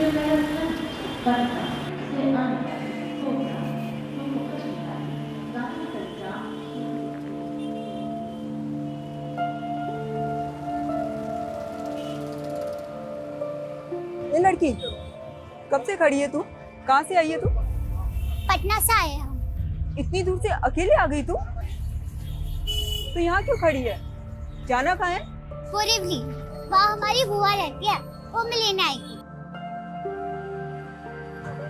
ये लड़की कब से खड़ी है तू? कहाँ से आई है तू? पटना से आए हम। इतनी दूर से अकेले आ गई तू? तो यहाँ क्यों खड़ी है? जाना कहाँ है? बोरीवली, वहाँ हमारी बुआ रहती है, वो हमें लेने आएगी।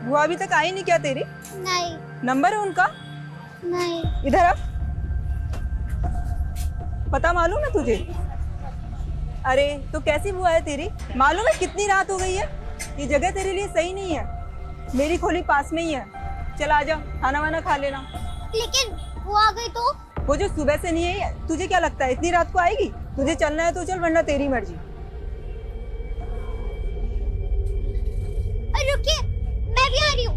वो अभी तक आई नहीं क्या तेरी? नहीं। नंबर है उनका? नहीं। इधर आ। पता मालूम है तुझे? अरे तो कैसी बुआ है तेरी? मालूम है कितनी रात हो गई है? ये जगह तेरे लिए सही नहीं है। मेरी खोली पास में ही है। चल आजा, खाना वाना खा लेना। लेकिन वो आ गई तो? वो जो सुबह से नहीं है, तुझे क्या लगता है इतनी रात को आएगी? तुझे चलना है तो चल, वरना तेरी मर्जी। अरे रुकिए, मैं भी आ रही हूँ।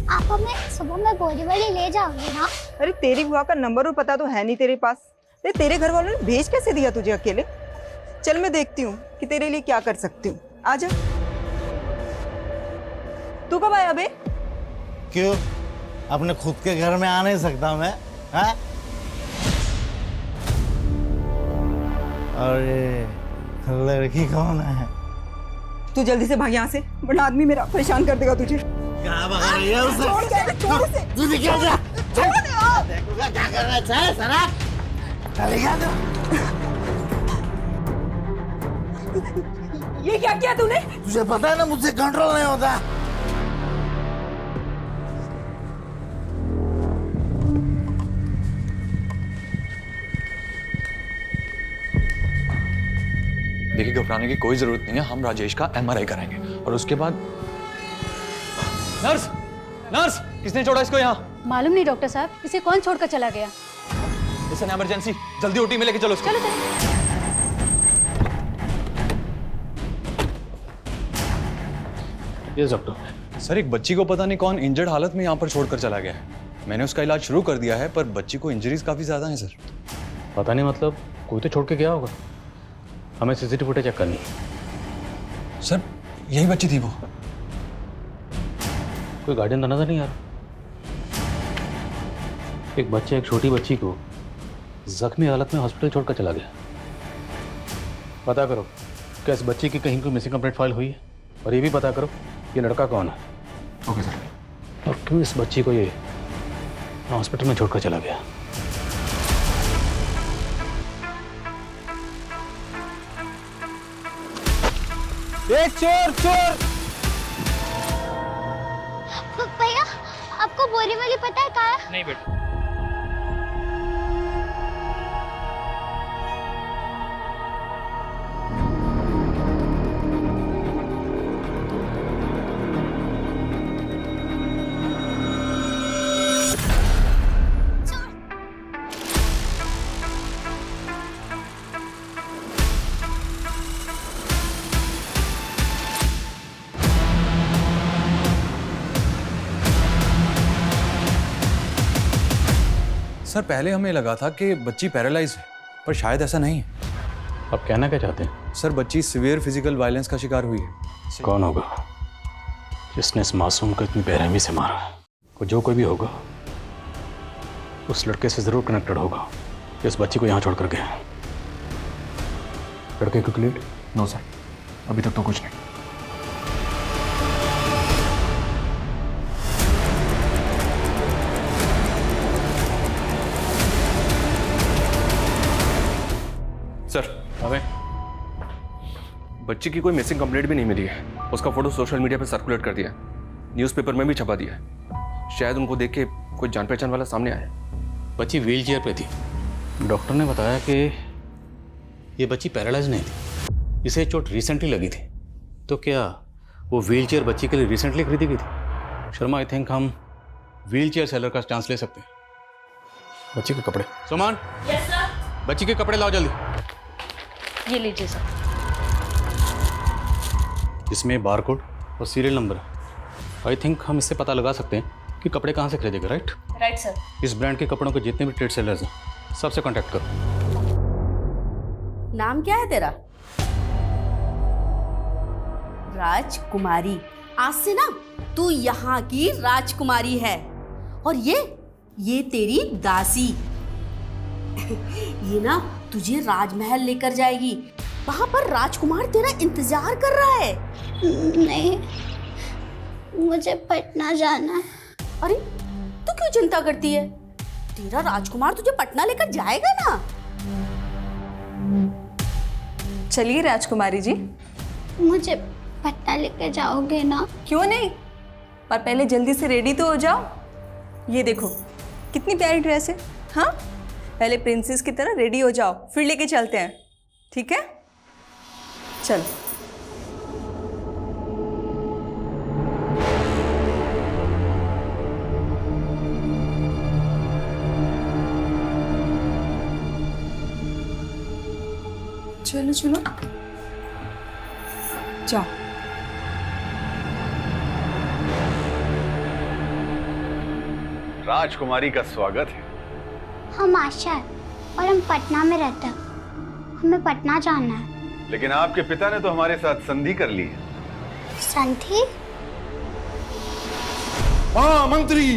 आप हमें सुबह में बोरीवली ले जाओगे ना? अरे तेरी बुआ का नंबर और पता तो है नहीं तेरे पास। अरे तेरे घर वालों ने भेज कैसे दिया तुझे अकेले? चल मैं देखती हूँ कि तेरे लिए क्या कर सकती हूँ। आजा। तू कब आया बे? क्यों? अपने खुद के घर में आ नहीं सकता मैं? हैं? अरे लड़की कौन है? तू जल्दी से भाग यहाँ से, वरना आदमी मेरा परेशान कर देगा तुझे। क्या भगा रही है उसे? छोड़ दे, छोड़ उसे। तुझे क्या जा? छोड़ दे। देखूंगा क्या करना चाहे सरा? चलेगा तो? ये क्या किया तूने? तुझे पता है ना मुझसे कंट्रोल नहीं होता। देखिए घबराने की कोई जरूरत नहीं है, हम राजेश का एमआरआई कराएंगे और उसके बाद। नर्स, नर्स, किसने छोड़ा इसको यहाँ? मालूम नहीं डॉक्टर साहब, इसे कौन छोड़कर चला गया? इट्स एन इमरजेंसी, जल्दी ओटी में लेके चलो इसको। चलो चलो। Yes doctor. सर एक बच्ची को पता नहीं कौन इंजर्ड हालत में यहाँ पर छोड़कर चला गया है। मैंने उसका इलाज शुरू कर दिया है, पर बच्ची को इंजरीज काफी ज्यादा हैं सर। पता नहीं, मतलब कोई तो छोड़ के गया होगा। हमें सीसीटीवी फुटेज चेक करनी है। सर यही बच्ची थी वो। कोई गार्डियन तो नजर नहीं आ रहा। एक बच्चे, एक छोटी बच्ची को जख्मी हालत में हॉस्पिटल छोड़कर चला गया। पता करो क्या इस बच्ची की कहीं कोई मिसिंग कंप्लेंट फाइल हुई है, और ये भी पता करो ये लड़का कौन है। Okay sir. और क्यों इस बच्ची को ये हॉस्पिटल में छोड़कर चला गया। एक चोर चोर। भैया, आपको बोरीवली पता है कहाँ है? नहीं बेटा। सर पहले हमें लगा था कि बच्ची पैरालाइज है, पर शायद ऐसा नहीं है। अब कहना क्या चाहते हैं? सर बच्ची सिवियर फिजिकल वायलेंस का शिकार हुई है। कौन होगा जिसने इस मासूम को इतनी बेरहमी से मारा? वो जो कोई भी होगा उस लड़के से जरूर कनेक्टेड होगा जो इस बच्ची को यहाँ छोड़ कर गया। लड़के को क्लियर? नो सर, अभी तक तो कुछ नहीं। सर अबे बच्ची की कोई मिसिंग कंप्लेंट भी नहीं मिली है। उसका फोटो सोशल मीडिया पे सर्कुलेट कर दिया है, न्यूज़पेपर में भी छपा दिया है। शायद उनको देख के कोई जान पहचान वाला सामने आया। बच्ची व्हील चेयर पे थी। डॉक्टर ने बताया कि ये बच्ची पैरालाइज नहीं थी, इसे चोट रिसेंटली लगी थी। तो क्या वो व्हील चेयर बच्ची के लिए रिसेंटली खरीदी गई थी? शर्मा, आई थिंक हम व्हील चेयर सेलर का चांस ले सकते हैं। बच्ची के कपड़े, सुमान। Yes sir. बच्ची के कपड़े लाओ जल्दी। ये लीजिए सर। इसमें बारकोड और सीरियल नंबर है। आई थिंक हम इससे पता लगा सकते हैं कि कपड़े कहाँ से खरीदेगा। Right right sir. इस ब्रांड के कपड़ों के जितने भी ट्रेड सेलर्स हैं सबसे कांटेक्ट करो। नाम क्या है तेरा? राजकुमारी। आज से ना तू यहाँ की राजकुमारी है और ये तेरी दासी। ये ना तुझे राजमहल लेकर जाएगी, वहां पर राजकुमार तेरा इंतजार कर रहा है। नहीं, मुझे पटना जाना है। अरे तू क्यों चिंता करती है, तेरा राजकुमार तुझे पटना लेकर जाएगा ना। चलिए राजकुमारी जी। मुझे पटना लेकर जाओगे ना? क्यों नहीं, पर पहले जल्दी से रेडी तो हो जाओ। ये देखो कितनी प्यारी ड्रेस है। हाँ, पहले प्रिंसेस की तरह रेडी हो जाओ, फिर लेके चलते हैं, ठीक है? चलो। चलो चलो जाओ। राजकुमारी का स्वागत है। हम आशा है और हम पटना में रहते हैं, हमें पटना जाना है। लेकिन आपके पिता ने तो हमारे साथ संधि कर ली है। संधि? हाँ मंत्री,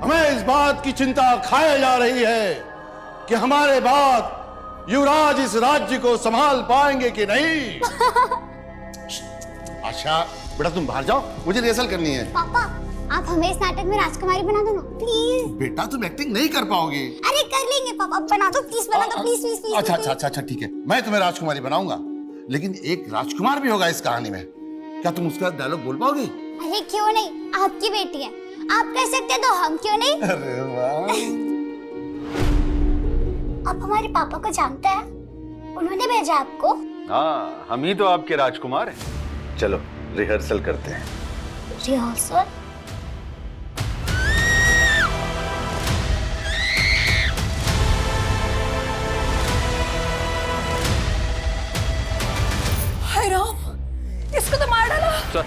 हमें इस बात की चिंता खाए जा रही है कि हमारे बाद युवराज इस राज्य को संभाल पाएंगे कि नहीं। आशा बेटा तुम बाहर जाओ, मुझे रिहर्सल करनी है। पापा, आप हमें इस नाटक में राजकुमारी बना दो ना प्लीज। बेटा तुम एक्टिंग नहीं कर पाओगे। अरे कर लेंगे पापा, बना दो प्लीज, बना दो प्लीज प्लीज प्लीज। अच्छा अच्छा अच्छा अच्छा ठीक है, मैं तुम्हें राजकुमारी बनाऊंगा, लेकिन एक राजकुमार भी होगा इस कहानी में। क्या तुम उसका डायलॉग बोल पाओगे? अरे क्यों नहीं, आपकी बेटी है, आप कर सकते तो हम क्यों नहीं। अरे वाह। आप हमारे पापा को जानते हैं, उन्होंने भेजा आपको। हाँ, हम ही तो आपके राजकुमार हैं। चलो रिहर्सल करते हैं। रिहर्सल? हाय राम, इसको तो मार डाला। सर,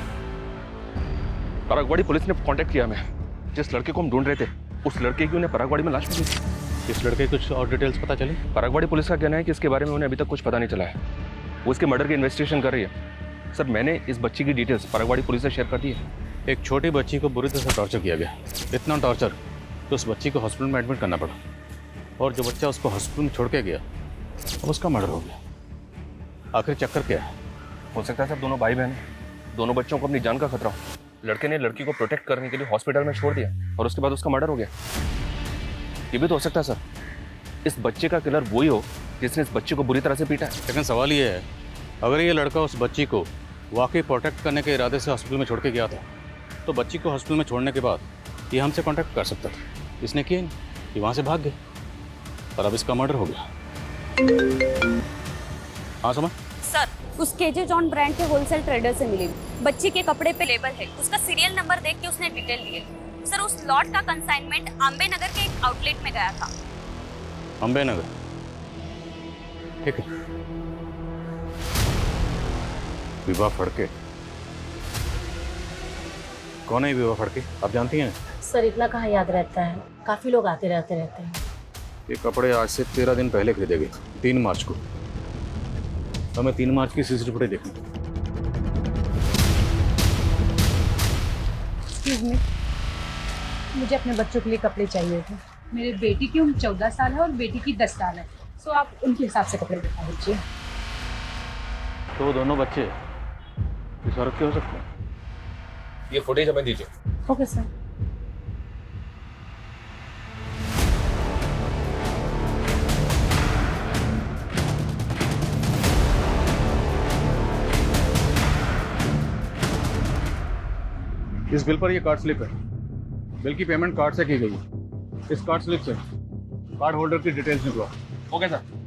परागवाड़ी पुलिस ने कांटेक्ट किया हमें। जिस लड़के को हम ढूंढ रहे थे, उस लड़के की उन्हें परागवाड़ी में लाश मिली थी। इस लड़के की कुछ और डिटेल्स पता चली? परागवाड़ी पुलिस का कहना है कि इसके बारे में उन्हें अभी तक कुछ पता नहीं चला है। वो इसके मर्डर की इन्वेस्टिगेशन कर रही है। सर, मैंने इस बच्ची की डिटेल्स परागवाड़ी पुलिस से शेयर कर दी है। एक छोटी बच्ची को बुरी तरह से टॉर्चर किया गया, इतना टॉर्चर तो उस बच्ची को हॉस्पिटल में एडमिट करना पड़ा, और जो बच्चा उसको हॉस्पिटल में छोड़ के गया उसका मर्डर हो गया। आखिर चक्कर क्या है? हो सकता है सर दोनों भाई बहन, दोनों बच्चों को अपनी जान का खतरा हो। लड़के ने लड़की को प्रोटेक्ट करने के लिए हॉस्पिटल में छोड़ दिया और उसके बाद उसका मर्डर हो गया। ये भी तो हो सकता है सर, इस बच्चे का किलर वही हो जिसने इस बच्चे को बुरी तरह से पीटा है। लेकिन सवाल ये है, अगर ये लड़का उस बच्ची को वाकई प्रोटेक्ट करने के इरादे से हॉस्पिटल में छोड़ के गया था, तो बच्ची को हॉस्पिटल में छोड़ने के बाद ये हमसे कांटेक्ट कर सकता था। इसने किया नहीं, ये वहाँ से भाग गए और अब इसका मर्डर हो गया। हाँ समझ सर, उस केजे जॉन ब्रांड के होलसेल ट्रेडर से मिली, बच्ची के कपड़े पे लेबल है, उसका सीरियल नंबर देख के उसने डिटेल लिए। सर, उस लॉट का कंसाइनमेंट अम्बे नगर के एक आउटलेट में गया था। अम्बे नगर, ठीक है। विवाह फड़के, कौन है विवाह फड़के, आप जानती हैं? सर इतना कहाँ याद रहता है, काफी लोग आते रहते हैं। ये कपड़े आज से 13 दिन पहले खरीदे गए, 3 मार्च को। हमें 3 मार्च की सीसीटीवी फुटेज देखनी। मुझे अपने बच्चों के लिए कपड़े चाहिए थे। मेरे बेटी की उम्र 14 साल है और बेटी की 10 साल है, सो आप उनके हिसाब से कपड़े दिखा दीजिए। तो दोनों बच्चे इस औरत के हो सकते हैं? ये फुटेज हमें दीजिए। Okay sir. इस बिल पर ये कार्ड स्लिप है, बिल की पेमेंट कार्ड से की गई है। इस कार्ड स्लिप से कार्ड होल्डर की डिटेल्स निकलवाओ। Okay sir.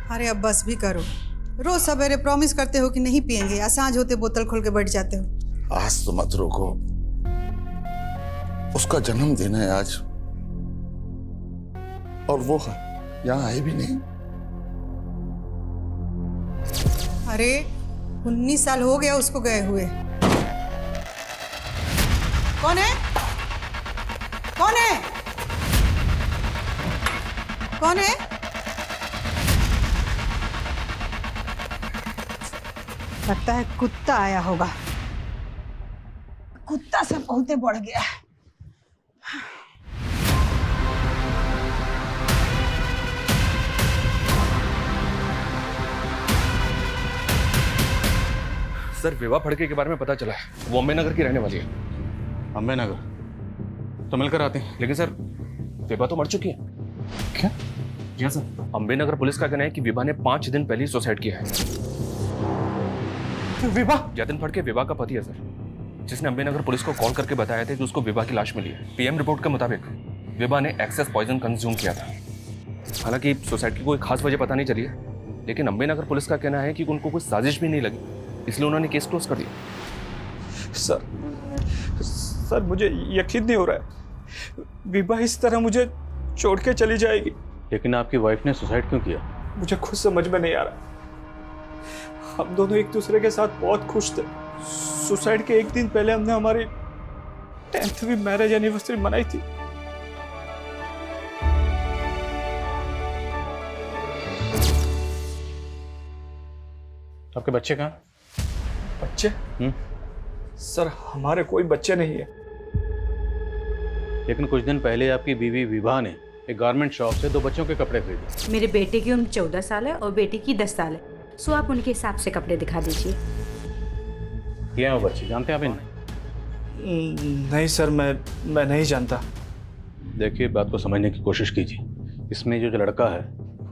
अरे अब बस भी करो, रोज सवेरे प्रॉमिस करते हो कि नहीं पियेंगे, सांझ होते बोतल खोल के बैठ जाते हो। आज तो मत रोको, उसका जन्मदिन है आज, और वो यहाँ आए भी नहीं। अरे 19 साल हो गया उसको गए हुए। कौन है? कौन है? कौन है? लगता है कुत्ता आया होगा। कुत्ता सब बहुत बढ़ गया है। सर विवाह फड़के के बारे में पता चला है, वो अम्बे नगर की रहने वाली है। अम्बे नगर तो मिलकर आते हैं। लेकिन सर विवाह तो मर चुकी है। क्या? जी हाँ सर, अम्बे नगर पुलिस का कहना है कि विवाह ने 5 दिन पहले ही सुसाइड किया है। विवाह? जतिन फड़के विवाह का पति है सर, जिसने अम्बे नगर पुलिस को कॉल करके बताया था कि उसको विवाह की लाश मिली है। पीएम रिपोर्ट के मुताबिक विवाह ने एक्सेस पॉइजन कंज्यूम किया था। हालांकि सुसाइड की कोई खास वजह पता नहीं चली है, लेकिन अम्बे नगर पुलिस का कहना है कि उनको कोई साजिश भी नहीं लगी, इसलिए उन्होंने केस क्लोज कर दिया। सर मुझे यकीन नहीं हो रहा है, विवाह इस तरह मुझे छोड़ के चली जाएगी। लेकिन आपकी वाइफ ने सुसाइड क्यों किया? मुझे खुद समझ में नहीं आ रहा। हम दोनों एक दूसरे के साथ बहुत खुश थे। सुसाइड के एक दिन पहले हमने हमारी 10वीं मैरिज एनिवर्सरी मनाई थी। आपके बच्चे कहाँ? बच्चे? सर हमारे कोई बच्चे नहीं है। लेकिन कुछ दिन पहले आपकी बीवी विभा ने एक गारमेंट शॉप से 2 बच्चों के कपड़े खरीदे। मेरे बेटे की उम्र 14 साल है और बेटी की 10 साल है। सो आप उनके हिसाब से कपड़े दिखा दीजिए। ये हैं वो बच्चे, जानते हैं आप इन्हें? नहीं सर, मैं नहीं जानता। देखिए बात को समझने की कोशिश कीजिए। इसमें जो लड़का है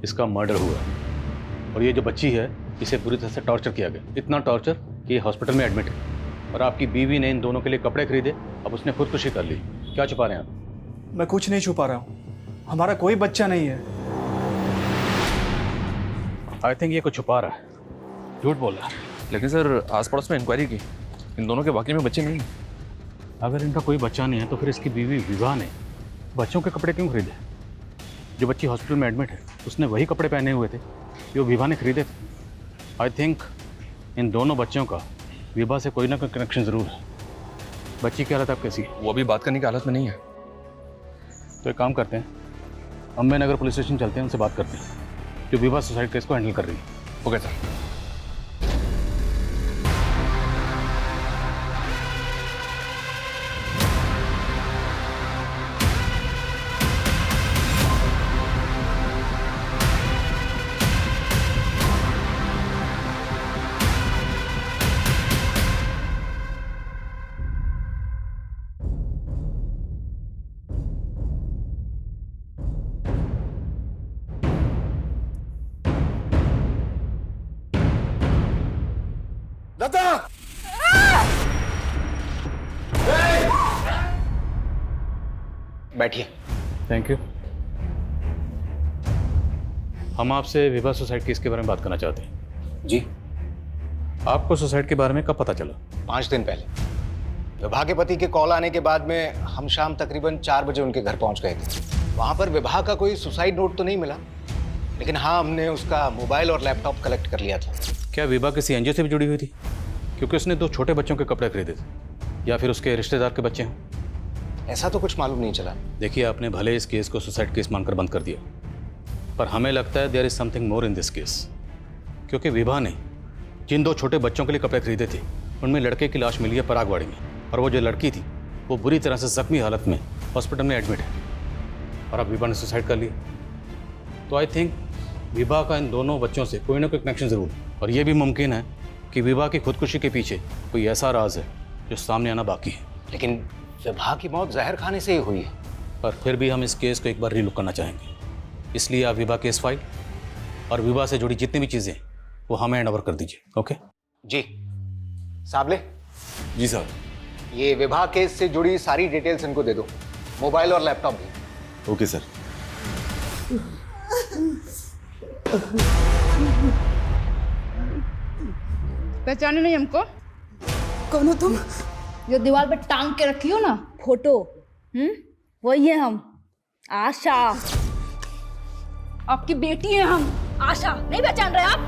इसका मर्डर हुआ और ये जो बच्ची है इसे पूरी तरह से टॉर्चर किया गया। इतना टॉर्चर कि ये हॉस्पिटल में एडमिट है। और आपकी बीवी ने इन दोनों के लिए कपड़े खरीदे, अब उसने खुदकुशी कर ली। क्या छुपा रहे हैं आप? मैं कुछ नहीं छुपा रहा हूँ, हमारा कोई बच्चा नहीं है। आई थिंक ये कुछ छुपा रहा है, झूठ बोल रहा है। लेकिन सर आस पड़ोस में इंक्वायरी की, इन दोनों के वाकई में बच्चे नहीं हैं। अगर इनका कोई बच्चा नहीं है तो फिर इसकी बीवी विभा ने बच्चों के कपड़े क्यों खरीदे? जो बच्ची हॉस्पिटल में एडमिट है उसने वही कपड़े पहने हुए थे जो विभा ने खरीदे थे। आई थिंक इन दोनों बच्चों का विभा से कोई ना कोई कनेक्शन ज़रूर है। बच्ची की हालत आप कैसी है? वो अभी बात करने की हालत में नहीं है। तो एक काम करते हैं, अम्बे नगर पुलिस स्टेशन चलते हैं, उनसे बात करते हैं जो विभा सुसाइड केस को हैंडल कर रही है। Okay sir. बैठिए। Thank you. हम आपसे विभा सुसाइड केस के बारे में बात करना चाहते हैं। जी। आपको सुसाइड के बारे में कब पता चला? 5 दिन पहले विभा के पति के कॉल आने के बाद में हम शाम तकरीबन 4 बजे उनके घर पहुंच गए थे। वहां पर विभा का कोई सुसाइड नोट तो नहीं मिला, लेकिन हाँ हमने उसका मोबाइल और लैपटॉप कलेक्ट कर लिया था। क्या विभा किसी एनजीओ से भी जुड़ी हुई थी? क्योंकि उसने 2 छोटे बच्चों के कपड़े खरीदे थे, या फिर उसके रिश्तेदार के बच्चे हैं? ऐसा तो कुछ मालूम नहीं चला। देखिए आपने भले इस केस को सुसाइड केस मानकर बंद कर दिया, पर हमें लगता है there is something more in this case. क्योंकि विभा ने जिन 2 छोटे बच्चों के लिए कपड़े खरीदे थे उनमें लड़के की लाश मिली है परागवाड़ी में, और वो जो लड़की थी वो बुरी तरह से जख्मी हालत में हॉस्पिटल में एडमिट है, और अब विभा ने सुसाइड कर लिया। तो आई थिंक विभा का इन दोनों बच्चों से कोई ना कोई कनेक्शन ज़रूर है, और ये भी मुमकिन है कि विभा की खुदकुशी के पीछे कोई ऐसा राज है जो सामने आना बाकी है। लेकिन विभा की मौत जहर खाने से ही हुई है। पर फिर भी हम इस केस को एक बार रीलुक करना चाहेंगे, इसलिए आप विभा केस फाइल और विभा से जुड़ी जितनी भी चीज़ें वो हमें हैंड ओवर कर दीजिए। ओके जी। साबले। जी सर। ये विभा केस से जुड़ी सारी डिटेल्स इनको दे दो, मोबाइल और लैपटॉप भी। Okay sir. पहचाने नहीं हमको? कौन हो तुम? जो दीवार पे टांग के रखी हो ना फोटो, वही है हम। आशा। आपकी बेटी है हम। आशा नहीं पहचान रहे आप?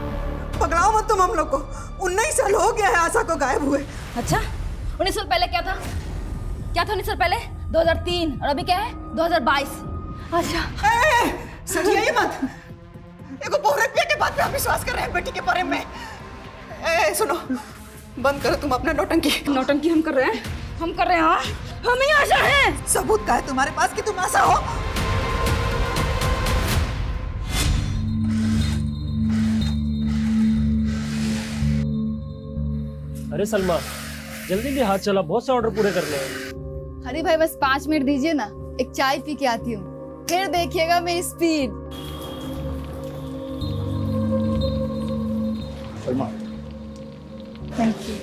पकड़ाओ मत तुम हम लोग को। 19 साल हो गया है आशा को गायब हुए। अच्छा 19 साल पहले क्या था? क्या था 19 साल पहले? 2003 और अभी क्या है 2022। अच्छा सरियाइए मत। एगो बहुरत पिया के बात पे आप विश्वास कर रहे हैं बेटी के बारे में। सुनो, बंद करो तुम अपना नौटंकी। नौटंकी हम कर रहे हैं? हम कर रहे हैं? हाँ हम ही आशा हैं। सबूत का है तुम्हारे पास कि तुम आशा हो? अरे सलमा जल्दी भी हाथ चला, बहुत से ऑर्डर पूरे करने हैं। अरे भाई बस 5 मिनट दीजिए ना, एक चाय पी के आती हूँ, फिर देखिएगा मेरी स्पीड। Salma thank you.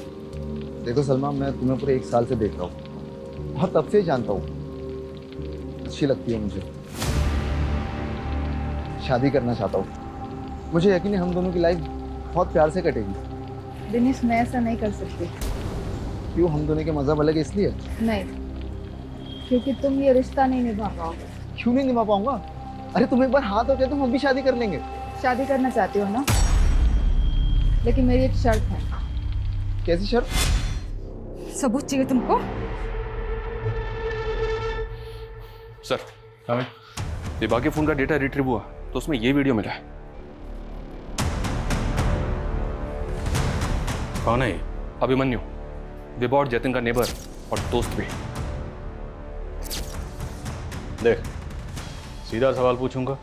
देखो सलमा, मैं तुम्हें पूरे 1 साल से देख रहा हूँ और तब से ही जानता हूँ। अच्छी लगती है मुझे, शादी करना चाहता हूँ। मुझे यकीन है हम दोनों की लाइफ बहुत प्यार से कटेगी। दिनेश मैं ऐसा नहीं कर सकती। क्यों, हम दोनों के मज़हब अलग है इसलिए? नहीं, क्योंकि तुम ये रिश्ता नहीं निभा पाओगे। क्यों नहीं निभा पाऊंगा? अरे तुम एक बार हाँ तो कह दो, हम भी शादी कर लेंगे। शादी करना चाहती हो ना, लेकिन मेरी एक शर्त है। कैसी शर्त? सबूत चाहिए तुमको? सर विभा के फोन का डेटा रिट्रीव हुआ तो उसमें ये वीडियो मिला है। कौन है ये? अभिमन्यु, विभा और जतिन का नेबर और दोस्त भी। देख, सीधा सवाल पूछूंगा,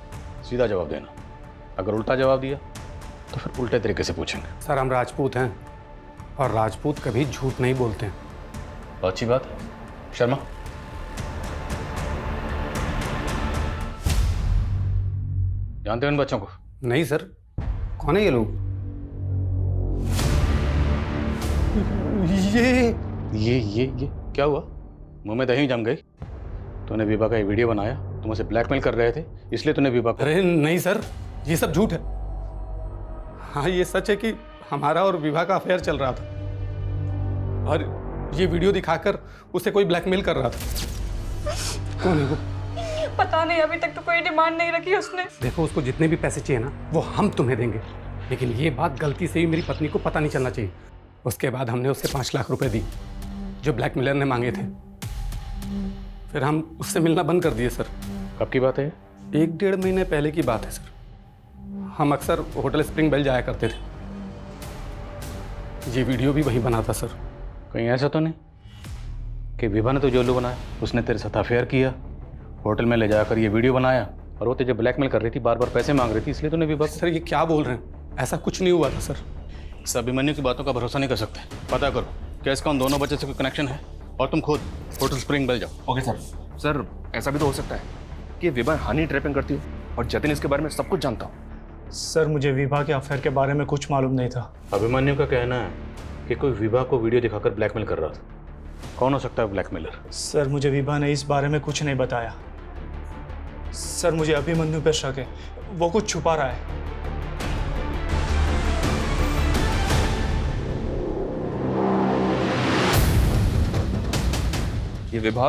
सीधा जवाब देना। अगर उल्टा जवाब दिया तो फिर उल्टे तरीके से पूछेंगे। सर हम राजपूत हैं और राजपूत कभी झूठ नहीं बोलते हैं। अच्छी बात है। शर्मा, जानते हो इन बच्चों को? नहीं सर, कौन है ये लोग? ये क्या हुआ? मुंह में दही जम गई? तूने विभा का ये वीडियो बनाया, तुम उसे ब्लैकमेल कर रहे थे, इसलिए तूने विभा को... अरे नहीं सर, ये सब झूठ है। हाँ ये सच है कि हमारा और विभा का अफेयर चल रहा था और ये वीडियो दिखाकर उसे कोई ब्लैकमेल कर रहा था। कौन है वो? पता नहीं, अभी तक तो कोई डिमांड नहीं रखी उसने। देखो, उसको जितने भी पैसे चाहिए ना वो हम तुम्हें देंगे, लेकिन ये बात गलती से ही मेरी पत्नी को पता नहीं चलना चाहिए। उसके बाद हमने उससे 5 लाख रुपए दी जो ब्लैकमेलर ने मांगे थे। फिर हम उससे मिलना बंद कर दिए सर। कब की बात है? 1-1.5 महीने पहले की बात है सर। हम अक्सर होटल स्प्रिंग बेल जाया करते थे। ये वीडियो भी वही बना था सर। कहीं ऐसा तो नहीं कि विभा ने तो जो बनाया, उसने तेरे साथ अफेयर किया, होटल में ले जाकर ये वीडियो बनाया और वो तुझे ब्लैकमेल कर रही थी, बार बार पैसे मांग रही थी, इसलिए तूने विभा... सर ये क्या बोल रहे हैं? ऐसा कुछ नहीं हुआ था सर। इस अभिमन्यु की बातों का भरोसा नहीं कर सकते। पता करो क्या इसका उन दोनों बच्चों से कोई कनेक्शन है और तुम खुद होटल स्प्रिंग बेल जाओ। Okay sir. सर ऐसा भी तो हो सकता है कि विभा हनी ट्रैपिंग करती हो और जतिन इसके बारे में सब कुछ जानता हो। सर मुझे विभा के अफेयर के बारे में कुछ मालूम नहीं था। अभिमन्यु का कहना है कि कोई विभा को वीडियो दिखाकर ब्लैकमेल कर रहा था। कौन हो सकता है ब्लैकमेलर? सर मुझे विभा ने इस बारे में कुछ नहीं बताया। सर मुझे अभिमन्यु पे शक है, वो कुछ छुपा रहा है। ये विभा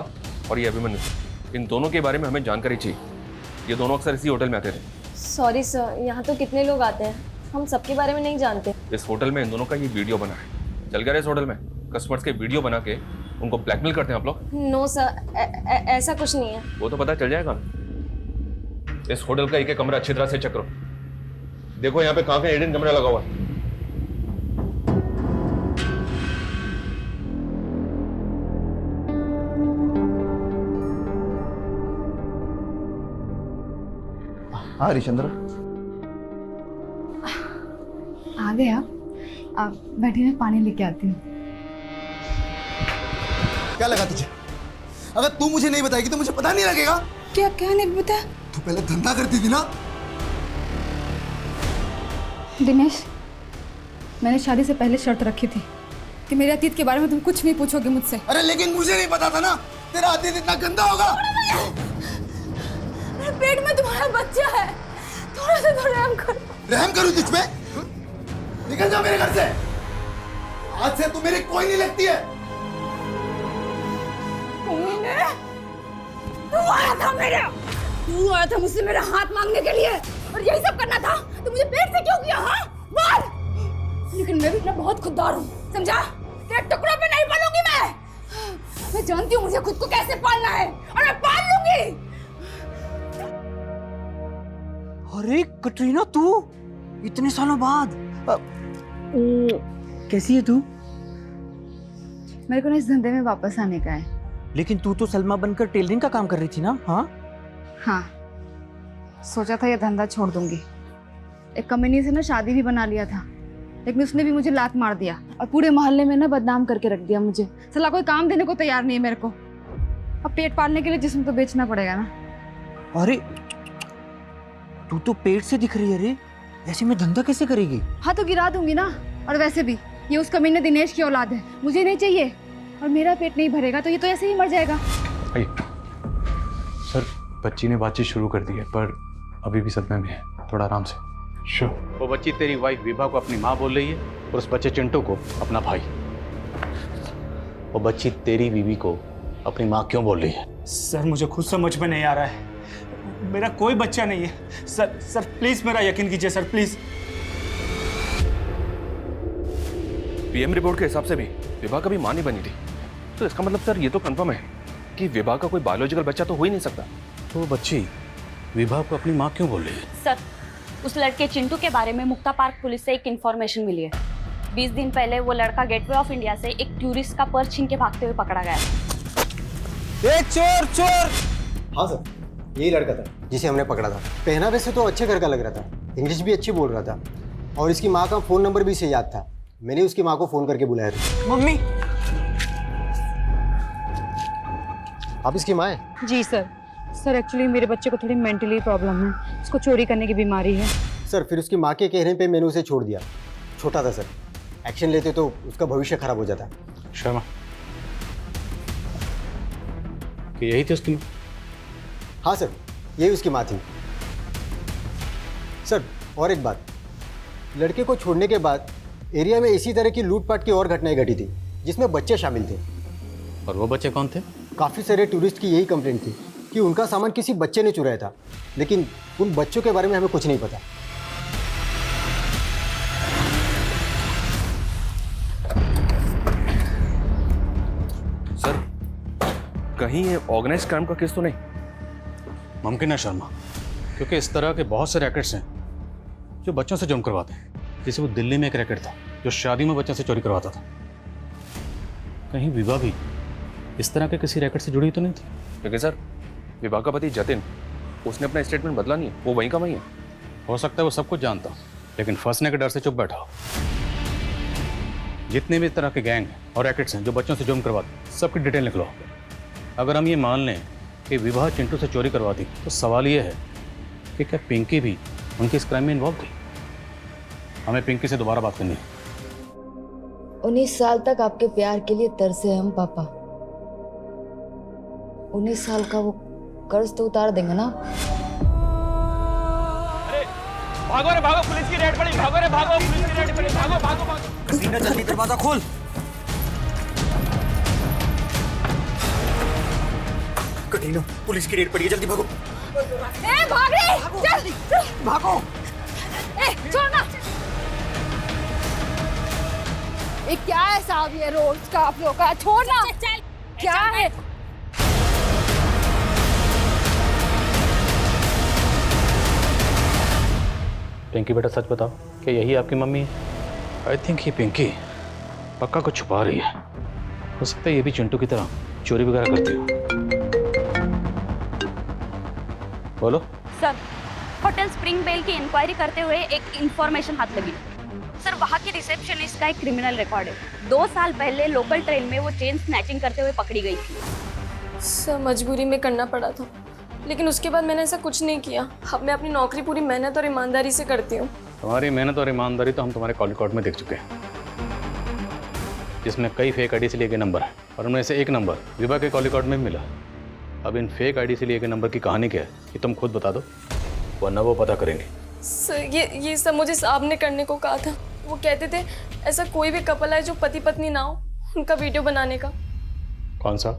और ये अभिमन्यु, इन दोनों के बारे में हमें जानकारी चाहिए। ये दोनों अक्सर इसी होटल में आते थे। सॉरी सर, यहाँ तो कितने लोग आते हैं, हम सबके बारे में नहीं जानते। इस होटल में इन दोनों का ये वीडियो बना है। चल गया इस होटल में कस्टमर्स के वीडियो बना के उनको ब्लैकमेल करते हैं आप लोग? नो सर, ऐसा कुछ नहीं है। वो तो पता चल जाएगा। इस होटल का एक कमरा अच्छी तरह से चेक करो। देखो यहाँ पे कहाँ का हिडन कैमरा लगा हुआ है। हाँ हरिश्चंद्र, आ गए आप बैठिए, मैं पानी लेके आती हूँ। क्या लगा तुझे? अगर तू मुझे नहीं बताएगी तो मुझे पता नहीं लगेगा। क्या क्या नहीं पता? तू पहले धंधा करती थी ना। दिनेश, मैंने शादी से पहले शर्त रखी थी कि मेरे अतीत के बारे में तुम कुछ नहीं पूछोगे मुझसे। अरे लेकिन मुझे नहीं पता था ना तेरा अतीत इतना गंदा होगा। मेरे पेट में तुम्हारा बच्चा है, थोड़ा सा तो रहम करो। रहम करूं तुझ पे? निकल जा मेरे घर से। आज से तू मेरी कोई नहीं लगती है। तू आया था मुझसे मेरा हाथ मांगने के लिए। और यही सब करना था तो मुझे पेट से क्यों किया? हाँ बोल। लेकिन मैं भी इतना बहुत खुददार हूँ, समझा? तेरे टुकड़ों पे नहीं पलूंगी मैं जानती हूँ मुझे खुद को कैसे पालना है और मैं पाल लूंगी। अरे कटरीना, तू इतने सालों बाद कैसी है तू? मेरे को ना इस धंधे में वापस आने का है। लेकिन तू तो सलमा बनकर टेलरिंग का काम कर रही थी ना? हाँ हाँ, सोचा था ये धंधा छोड़ दूंगी। एक कमीनी से ना शादी भी बना लिया था, लेकिन उसने भी मुझे लात मार दिया और पूरे मोहल्ले में ना बदनाम करके रख दिया मुझे। साला कोई काम देने को तैयार नहीं है मेरे को। अब पेट पालने के लिए जिस्म तो बेचना पड़ेगा ना। अरे तू तो पेट से दिख रही है रे, ऐसे में धंधा कैसे करेगी? हाँ तो गिरा दूंगी ना। और वैसे भी ये उस कमीने दिनेश की औलाद है, मुझे नहीं चाहिए। और मेरा पेट नहीं भरेगा तो ये तो ऐसे ही मर जाएगा। सर, बच्ची ने बातचीत शुरू कर दी है पर अभी भी सदमे में है, थोड़ा आराम से। वो बच्ची तेरी वाइफ विभा को अपनी माँ बोल रही है और उस बच्चे चिंटू को अपना भाई। वो बच्ची तेरी बीवी को अपनी माँ क्यों बोल रही है? सर मुझे खुद समझ में नहीं आ रहा है। मेरा कोई बच्चा नहीं है सर प्लीज मेरा यकीन कीजिए सर, प्लीज। पीएम रिपोर्ट के हिसाब से भी विभा कभी मां नहीं बनी थी, तो इसका मतलब सर ये तो कंफर्म है कि विभा का कोई बायोलॉजिकल बच्चा तो हो ही नहीं सकता। तो वो बच्ची विभा को अपनी माँ क्यों बोल रही है? सर, उस लड़के चिंटू के बारे में मुक्ता पार्क पुलिस से एक इन्फॉर्मेशन मिली है। 20 दिन पहले वो लड़का गेटवे ऑफ इंडिया से एक टूरिस्ट का पर्स छीन के भागते हुए पकड़ा गया। चोर चोर! हाँ सर, यही लड़का था जिसे हमने पकड़ा था। पहनावे से तो अच्छे घर का लग रहा था, इंग्लिश भी अच्छी बोल रहा था और इसकी माँ का फ़ोन नंबर भी इसे याद था। मैंने उसकी माँ को फ़ोन करके बुलाया था। मम्मी! आप इसकी माँ हैं? जी सर एक्चुअली मेरे बच्चे को थोड़ी मेंटली प्रॉब्लम है, उसको चोरी करने की बीमारी है। सर फिर उसकी माँ के कहने पे मैंने उसे छोड़ दिया। छोटा था सर, एक्शन लेते तो उसका भविष्य खराब हो जाता। शर्मा, कि यही थी उसकी माँ? हाँ सर, यही उसकी माँ थी। सर और एक बात, लड़के को छोड़ने के बाद एरिया में इसी तरह की लूटपाट की और घटनाएं घटी थी जिसमें बच्चे शामिल थे। और वो बच्चे कौन थे? काफ़ी सारे टूरिस्ट की यही कंप्लेंट थी कि उनका सामान किसी बच्चे ने चुराया था, लेकिन उन बच्चों के बारे में हमें कुछ नहीं पता। सर, कहीं ये ऑर्गेनाइज्ड क्राइम का केस तो नहीं? मुमकिन है शर्मा, क्योंकि इस तरह के बहुत से रैकेट्स हैं जो बच्चों से जुर्म करवाते हैं। जैसे वो दिल्ली में एक रैकेट था जो शादी में बच्चों से चोरी करवाता था। कहीं विभा भी इस तरह के किसी रैकेट से जुड़ी तो नहीं थी? क्योंकि सर विभा का पति जतिन, उसने अपना स्टेटमेंट बदला नहीं है, वो वहीं का वहीं है। हो सकता है वो सब कुछ जानता, लेकिन फंसने के डर से चुप बैठा हो। जितने भी तरह के गैंग और रैकेट्स हैं जो बच्चों से जुर्म करवाते, सबकी डिटेल निकलो। अगर हम ये मान लें कि विभा चिंटू से चोरी करवाती, तो सवाल ये है कि क्या पिंकी भी उनके इस क्राइम में इन्वॉल्व थी? हमें पिंकी से दोबारा बात करनी है। 19 साल तक आपके प्यार के लिए तरसे हम पापा। 19 साल का वो कर्ज तो उतार देंगे ना? अरे भागो रे भागो, पुलिस की रेड पड़ी। भागो रे भागो, पुलिस की रेड पड़ी। भागो भागो भागो। कसीना जल्दी दरवाजा खोल। कटीना, पुलिस की रेड पड़ी है, जल्दी भागो। ए भाग रे, चल भागो। ए छोड़ ना। ये क्या है साहब, ये रोड का आप लोग का? छोड़ ना। क्या है? पिंकी बेटा सच बताओ, क्या यही आपकी मम्मी है? आई थिंक ये पिंकी पक्का कुछ छुपा रही है। हो सकता है ये भी चिंटू की तरह चोरी वगैरह करती हो। बोलो सर, होटल स्प्रिंग बेल की इंक्वायरी करते हुए एक इंफॉर्मेशन हाथ लगी। सर, वहाँ की रिसेप्शनिस्ट का एक क्रिमिनल रिकॉर्ड है। 2 साल पहले लोकल ट्रेन में वो चेन स्नैचिंग करते हुए पकड़ी गई थी। सर मजबूरी में करना पड़ा था, लेकिन उसके बाद मैंने ऐसा कुछ नहीं किया। अब मैं अपनी नौकरी पूरी मेहनत और ईमानदारी से करती हूँ। तुम्हारी मेहनत और ईमानदारी तो हम तुम्हारे कॉल रिकॉर्ड में देख चुके हैं, जिसमें कई फेक आईडी से लिए गए नंबर है और उनमें से एक नंबर विभा के कॉल रिकॉर्ड में भी मिला। अब इन फेक आईडी से लिए गए नंबर की कहानी क्या है ये तुम खुद बता दो, वरना वो पता करेंगे। सर ये सब मुझे साहब ने करने को कहा था। वो कहते थे ऐसा कोई भी कपल है जो पति पत्नी ना हो, उनका वीडियो बनाने का। कौन सा?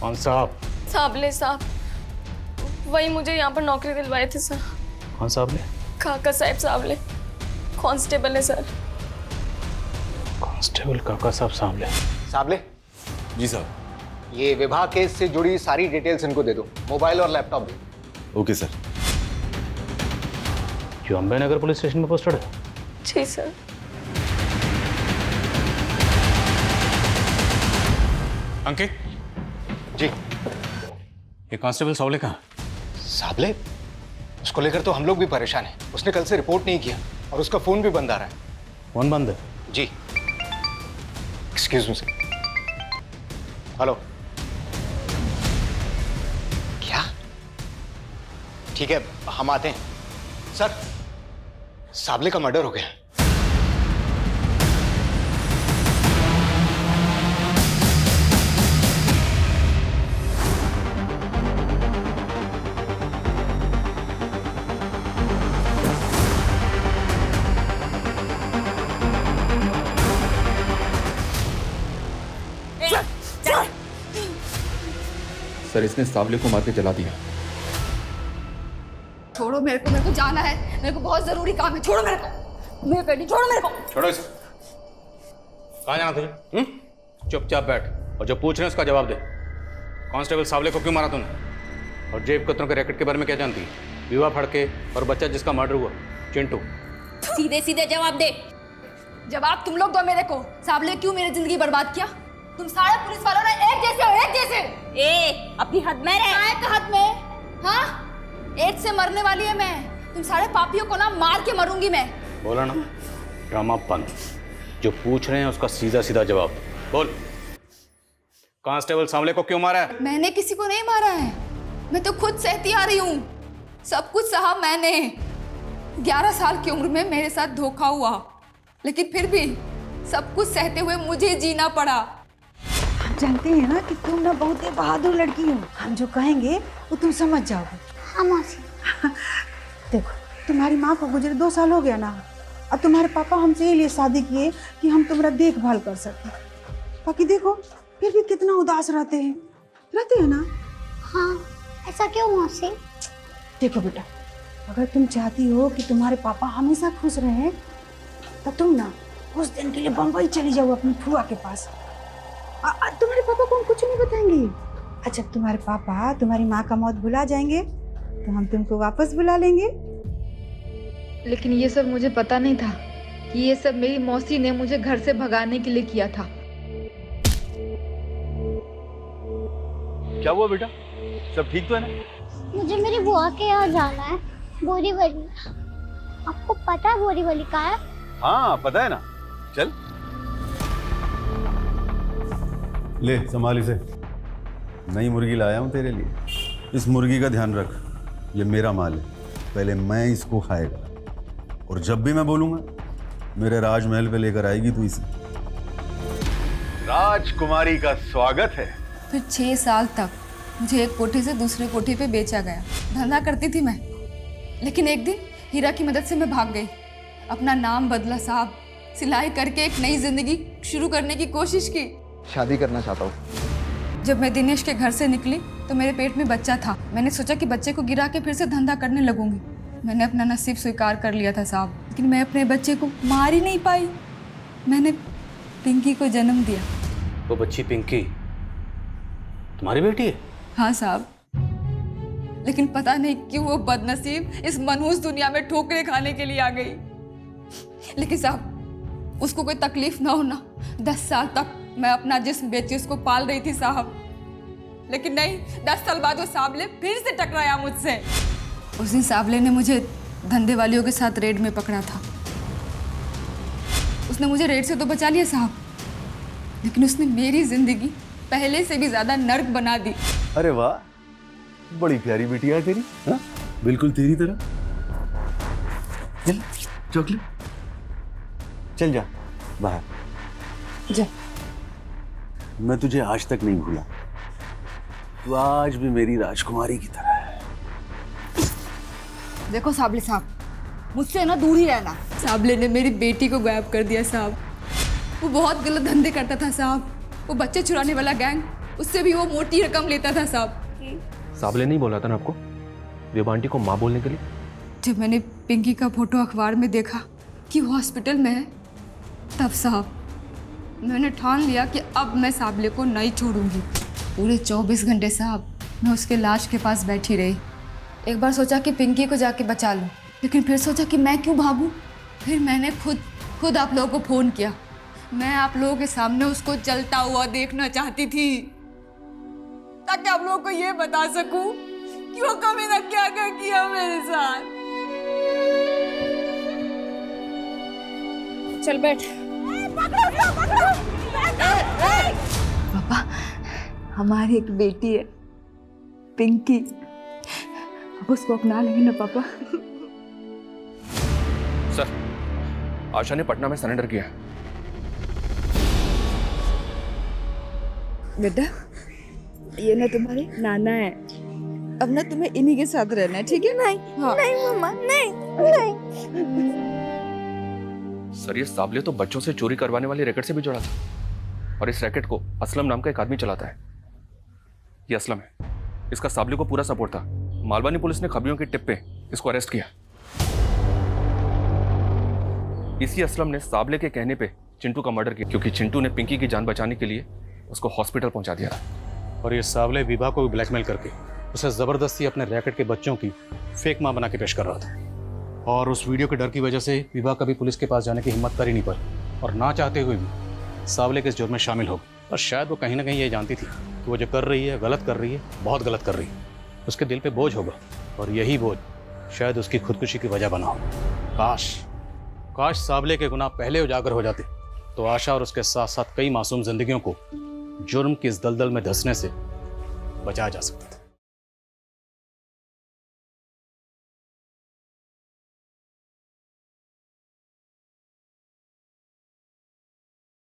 कौन साहब? साबले साहब, वही मुझे यहाँ पर नौकरी दिलवाए थे सर। कौन साहब ने? काका साहब सावले, कांस्टेबल है सर। कांस्टेबल काका साहब सामले। साबले। जी साहब। ये विवाह केस से जुड़ी सारी डिटेल्स इनको दे दो, मोबाइल और लैपटॉप भी। Okay sir. जो अंबे नगर पुलिस स्टेशन में पोस्टेड है? जी सर। अंकित जी। ये कांस्टेबल सावले कहाँ? साबले, उसको लेकर तो हम लोग भी परेशान हैं। उसने कल से रिपोर्ट नहीं किया और उसका फोन भी बंद आ रहा है। फोन बंद है? जी। Excuse me sir. हेलो। क्या? ठीक है, हम आते हैं। सर, साबले का मर्डर हो गया। सर, इसने सावले को मार के जला दिया। छोड़ो मेरे को जाना है, मेरे को बहुत जरूरी काम है। छोड़ो मेरे को, मैं पेटी छोड़ो मेरे को। छोड़ो इसे। कहाँ जाना तुझे? चुपचाप बैठ और जो पूछ रहे हैं उसका जवाब दे। कांस्टेबल सावले को क्यों मारा तूने? और जेब कतरों के रैकेट के बारे में क्या जानती है? विवाह फड़के और बच्चा जिसका मर्डर हुआ, चिंटू। सीधे सीधे जवाब दे। जवाब तुम लोग दो मेरे को। सावले क्यों मेरी जिंदगी बर्बाद किया? तुम सारे पुलिस वालों ने एक जैसे हो, एक जैसे। अपनी हद में रह। काय का हद में? हाँ, एक से मरने वाली है मैं। तुम सारे पापियों को ना मार के मरूंगी मैं। बोला ना, ड्रामा बंद। जो पूछ रहे हैं उसका सीधा सीधा जवाब बोल। कांस्टेबल सावले को क्यों मारा है? मैंने किसी को नहीं मारा है, मैं तो खुद सहती आ रही हूँ। सब कुछ सहा मैंने। 11 साल की उम्र में मेरे साथ धोखा हुआ, लेकिन फिर भी सब कुछ सहते हुए मुझे जीना पड़ा। हम जानते हैं ना कि तुम ना बहुत ही बहादुर लड़की हो। हम जो कहेंगे वो तुम समझ जाओगे। हाँ मौसी। देखो, तुम्हारी माँ को गुजरे 2 साल हो गया ना, और तुम्हारे पापा हमसे ये लिए शादी किए कि हम तुम्हारा देखभाल कर सकें। बाकी देखो, फिर भी कितना उदास रहते हैं ना। हाँ, ऐसा क्यों मौसी? देखो बेटा, अगर तुम चाहती हो कि तुम्हारे पापा हमेशा खुश रहें, तो तुम ना कुछ दिन के लिए बम्बई चली जाओ अपनी फुआ के पास। तुम्हारे पापा को हम कुछ नहीं बताएंगे। अच्छा, तुम्हारे पापा तुम्हारी माँ का मौत भुला जाएंगे तो हम तुमको वापस बुला लेंगे। लेकिन ये सब मुझे पता नहीं था कि ये सब मेरी मौसी ने मुझे घर से भगाने के लिए किया था। क्या हुआ बेटा? सब ठीक तो है ना? मुझे मेरी बुआ के यहाँ जाना है, बोरीवली। आपको पता है बोरीवली कहाँ है? हाँ पता है ना, चल। ले संभाल इसे, नई मुर्गी लाया हूँ तेरे लिए। इस मुर्गी का ध्यान रख, ये मेरा माल है, पहले मैं इसको खाएगा और जब भी मैं बोलूँगा मेरे राजमहल पे लेकर आएगी तू इसे। राजकुमारी का स्वागत है। फिर 6 साल तक मुझे एक कोठे से दूसरे कोठे पे बेचा गया। धंधा करती थी मैं, लेकिन एक दिन हीरा की मदद से मैं भाग गई। अपना नाम बदला साहब, सिलाई करके एक नई जिंदगी शुरू करने की कोशिश की। शादी करना चाहता हूँ। जब मैं दिनेश के घर से निकली तो मेरे पेट में बच्चा था। मैंने सोचा कि बच्चे को गिरा के फिर से धंधा करने लगूंगी। मैंने अपना नसीब स्वीकार कर लिया था साहब, लेकिन मैं अपने बच्चे को मार ही नहीं पाई। मैंने पिंकी को जन्म दिया। वो बच्ची पिंकी तुम्हारी बेटी है? हाँ साहब, लेकिन पता नहीं क्यों वो बदनसीब इस मनहूस दुनिया में ठोकरें खाने के लिए आ गई। लेकिन साहब, उसको कोई तकलीफ ना होना। 10 साल तक मैं अपना जिस्म बेची उसको पाल रही थी साहब, लेकिन नहीं, 10 साल बाद वो साबले फिर से टकराया मुझसे। उस दिन साबले ने मुझे धंधे वालियों के साथ रेड में पकड़ा था। उसने मुझे रेड से तो बचा लिया साहब, लेकिन उसने मेरी जिंदगी पहले से भी ज्यादा नर्क बना दी। अरे वाह, बड़ी प्यारी बिटिया है तेरी। हाँ, बिल्कुल तेरी तरह। चल चॉकलेट, चल जा बाहर जा। मैं तुझे आज तक नहीं भूला, तू आज भी मेरी राजकुमारी की तरह है। देखो साबले साहब, मुझसे ना दूर ही रहना। साबले ने मेरी बेटी को गायब कर दिया साहब। वो बहुत गलत धंधे करता था साहब। वो बच्चे चुराने वाला गैंग, उससे भी वो मोटी रकम लेता था साहब। साबले नहीं बोला था ना आपको विभा आंटी को माँ बोलने के लिए? जब मैंने पिंकी का फोटो अखबार में देखा कि वो हॉस्पिटल में है, तब साहब मैंने ठान लिया कि अब मैं साबले को नहीं छोड़ूंगी। पूरे 24 घंटे साहब मैं उसके लाश के पास बैठी रही। एक बार सोचा कि पिंकी को जाके बचा लूं, लेकिन फिर सोचा कि मैं क्यों भागूं। फिर मैंने खुद आप लोगों को फ़ोन किया। मैं आप लोगों के सामने उसको जलता हुआ देखना चाहती थी, ताकि आप लोगों को ये बता सकूं कि वो कमीना क्या क्या किया मेरे साथ। चल बैठ। पापा, हमारी एक बेटी है पिंकी, अब उसको अपना लेंगे ना पापा? सर, आशा ने पटना में सरेंडर किया है। बेटा, ये ना तुम्हारे नाना है, अब ना तुम्हें इन्हीं के साथ रहना है, ठीक है? नहीं, हाँ। नहीं मम्मा, नहीं। सर, ये साबले तो बच्चों से चोरी करवाने वाले रैकेट से भी जुड़ा था, और इस रैकेट को असलम नाम का एक आदमी चलाता है। ये असलम है, इसका साबले को पूरा सपोर्ट था। मालवानी पुलिस ने खबरियों के टिप पे इसको अरेस्ट किया। इसी असलम ने साबले के कहने पे चिंटू का मर्डर किया, क्योंकि चिंटू ने पिंकी की जान बचाने के लिए उसको हॉस्पिटल पहुंचा दिया था। और ये साबले विभा को भी ब्लैकमेल करके उसे ज़बरदस्ती अपने रैकेट के बच्चों की फेक माँ बना के पेश कर रहा था। और उस वीडियो के डर की वजह से विभा कभी पुलिस के पास जाने की हिम्मत कर ही नहीं पाई, और ना चाहते हुए भी साबले के इस जुर्म में शामिल हो गई। और शायद वो कहीं ना कहीं ये जानती थी कि वो जो कर रही है गलत कर रही है, बहुत गलत कर रही है। उसके दिल पे बोझ होगा, और यही बोझ शायद उसकी खुदकुशी की वजह बना हो। काश साबले के गुनाह पहले उजागर हो जाते, तो आशा और उसके साथ साथ कई मासूम जिंदगियों को जुर्म की इस दलदल में धंसने से बचाया जा सकता।